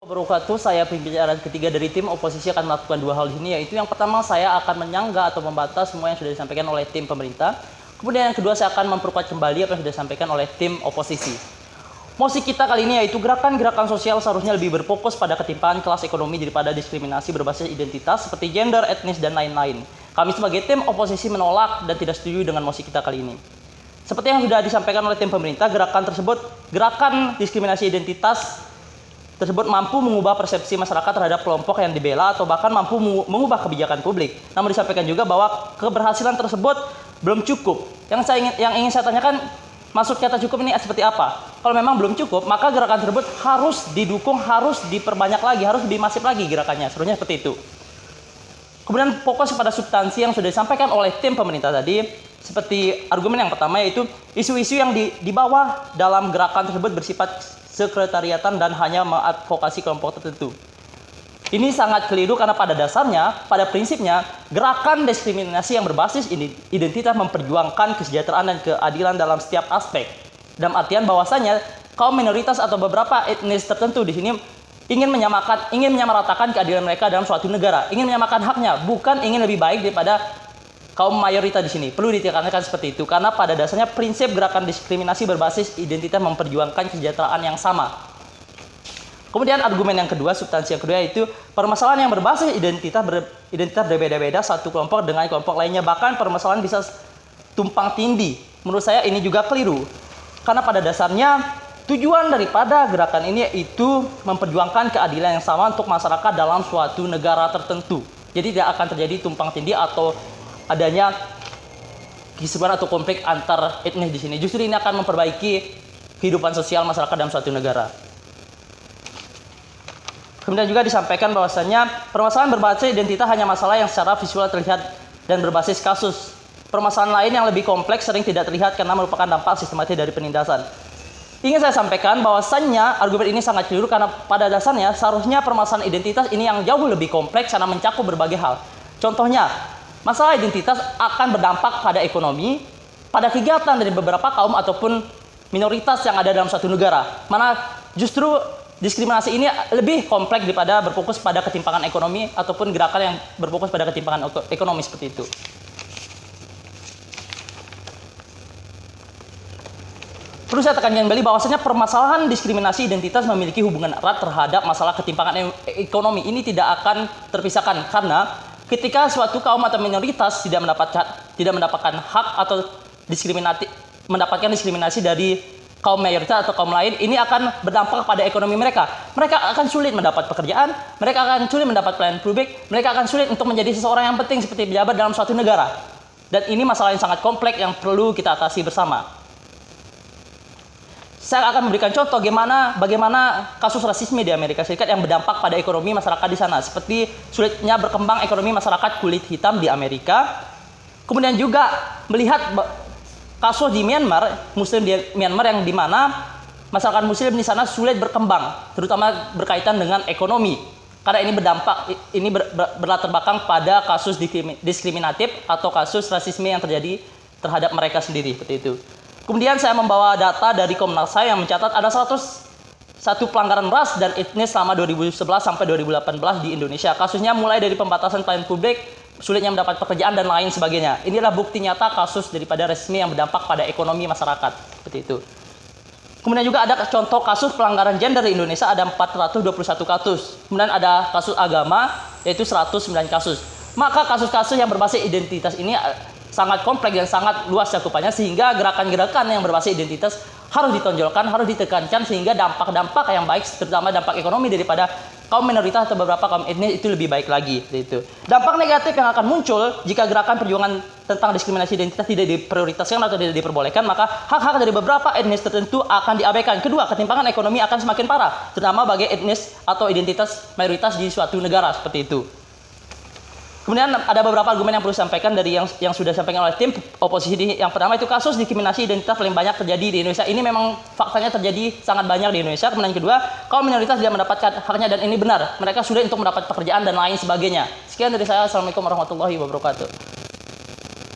Wabarakatuh, saya pembicara ketiga dari tim oposisi akan melakukan dua hal ini, yaitu yang pertama saya akan menyanggah atau membantah semua yang sudah disampaikan oleh tim pemerintah. Kemudian yang kedua saya akan memperkuat kembali apa yang sudah disampaikan oleh tim oposisi. Mosi kita kali ini yaitu gerakan-gerakan sosial seharusnya lebih berfokus pada ketimpangan kelas ekonomi daripada diskriminasi berbasis identitas seperti gender, etnis, dan lain-lain. Kami sebagai tim oposisi menolak dan tidak setuju dengan mosi kita kali ini. Seperti yang sudah disampaikan oleh tim pemerintah, gerakan diskriminasi identitas tersebut mampu mengubah persepsi masyarakat terhadap kelompok yang dibela atau bahkan mampu mengubah kebijakan publik. Namun disampaikan juga bahwa keberhasilan tersebut belum cukup. Yang ingin saya tanyakan, maksud kata cukup ini seperti apa? Kalau memang belum cukup, maka gerakan tersebut harus didukung, harus diperbanyak lagi, harus lebih masif lagi gerakannya. Sebenarnya seperti itu. Kemudian fokus pada substansi yang sudah disampaikan oleh tim pemerintah tadi, seperti argumen yang pertama yaitu isu-isu yang dibawa dalam gerakan tersebut bersifat sekretariatan dan hanya mengadvokasi kelompok tertentu. Ini sangat keliru karena pada dasarnya, pada prinsipnya, gerakan diskriminasi yang berbasis identitas memperjuangkan kesejahteraan dan keadilan dalam setiap aspek. Dalam artian bahwasanya kaum minoritas atau beberapa etnis tertentu di sini ingin menyamaratakan keadilan mereka dalam suatu negara, ingin menyamakan haknya, bukan ingin lebih baik daripada kaum mayoritas di sini. Perlu ditekankan seperti itu karena pada dasarnya prinsip gerakan diskriminasi berbasis identitas memperjuangkan kesejahteraan yang sama. Kemudian argumen yang kedua, substansi yang kedua yaitu permasalahan yang berbasis identitas berbeda-beda satu kelompok dengan kelompok lainnya, bahkan permasalahan bisa tumpang tindih. Menurut saya ini juga keliru. Karena pada dasarnya tujuan daripada gerakan ini yaitu memperjuangkan keadilan yang sama untuk masyarakat dalam suatu negara tertentu. Jadi tidak akan terjadi tumpang tindih atau adanya kisruhan atau konflik antar etnis di sini. Justru ini akan memperbaiki kehidupan sosial masyarakat dalam suatu negara. Kemudian juga disampaikan bahwasannya permasalahan berbasis identitas hanya masalah yang secara visual terlihat dan berbasis kasus. Permasalahan lain yang lebih kompleks sering tidak terlihat karena merupakan dampak sistematis dari penindasan. Ingin saya sampaikan bahwasannya argumen ini sangat keliru karena pada dasarnya seharusnya permasalahan identitas ini yang jauh lebih kompleks karena mencakup berbagai hal. Contohnya, masalah identitas akan berdampak pada ekonomi, pada kegiatan dari beberapa kaum ataupun minoritas yang ada dalam suatu negara. Mana justru diskriminasi ini lebih kompleks daripada berfokus pada ketimpangan ekonomi ataupun gerakan yang berfokus pada ketimpangan ekonomi seperti itu. Perlu saya tekankan kembali bahwasanya permasalahan diskriminasi identitas memiliki hubungan erat terhadap masalah ketimpangan ekonomi. Ini tidak akan terpisahkan karena ketika suatu kaum atau minoritas tidak mendapatkan hak atau mendapatkan diskriminasi dari kaum mayoritas atau kaum lain, ini akan berdampak pada ekonomi mereka. Mereka akan sulit mendapat pekerjaan, mereka akan sulit mendapat pelayanan publik, mereka akan sulit untuk menjadi seseorang yang penting seperti pejabat dalam suatu negara. Dan ini masalah yang sangat kompleks yang perlu kita atasi bersama. Saya akan memberikan contoh bagaimana kasus rasisme di Amerika Serikat yang berdampak pada ekonomi masyarakat di sana, seperti sulitnya berkembang ekonomi masyarakat kulit hitam di Amerika. Kemudian juga melihat kasus di Myanmar, Muslim di Myanmar yang di mana masyarakat Muslim di sana sulit berkembang, terutama berkaitan dengan ekonomi. Karena ini berlatar belakang pada kasus diskriminatif atau kasus rasisme yang terjadi terhadap mereka sendiri, seperti itu. Kemudian saya membawa data dari Komnas HAM yang mencatat ada 101 pelanggaran ras dan etnis selama 2011 sampai 2018 di Indonesia. Kasusnya mulai dari pembatasan pelayanan publik, sulitnya mendapat pekerjaan dan lain sebagainya. Inilah bukti nyata kasus daripada rasisme yang berdampak pada ekonomi masyarakat, seperti itu. Kemudian juga ada contoh kasus pelanggaran gender di Indonesia, ada 421 kasus. Kemudian ada kasus agama yaitu 109 kasus. Maka kasus-kasus yang berbasis identitas ini sangat kompleks dan sangat luas cakupannya, sehingga gerakan-gerakan yang berbasis identitas harus ditonjolkan, harus ditekankan sehingga dampak-dampak yang baik, terutama dampak ekonomi daripada kaum minoritas atau beberapa kaum etnis itu lebih baik lagi. Itu. Dampak negatif yang akan muncul jika gerakan perjuangan tentang diskriminasi identitas tidak diprioritaskan atau tidak diperbolehkan, maka hak-hak dari beberapa etnis tertentu akan diabaikan. Kedua, ketimpangan ekonomi akan semakin parah, terutama bagi etnis atau identitas mayoritas di suatu negara seperti itu. Kemudian ada beberapa argumen yang perlu disampaikan dari yang sudah disampaikan oleh tim oposisi. Yang pertama itu kasus diskriminasi identitas paling banyak terjadi di Indonesia. Ini memang faktanya terjadi sangat banyak di Indonesia. Kemudian kedua, kaum minoritas tidak mendapatkan haknya dan ini benar. Mereka sulit untuk mendapat pekerjaan dan lain sebagainya. Sekian dari saya. Assalamualaikum warahmatullahi wabarakatuh.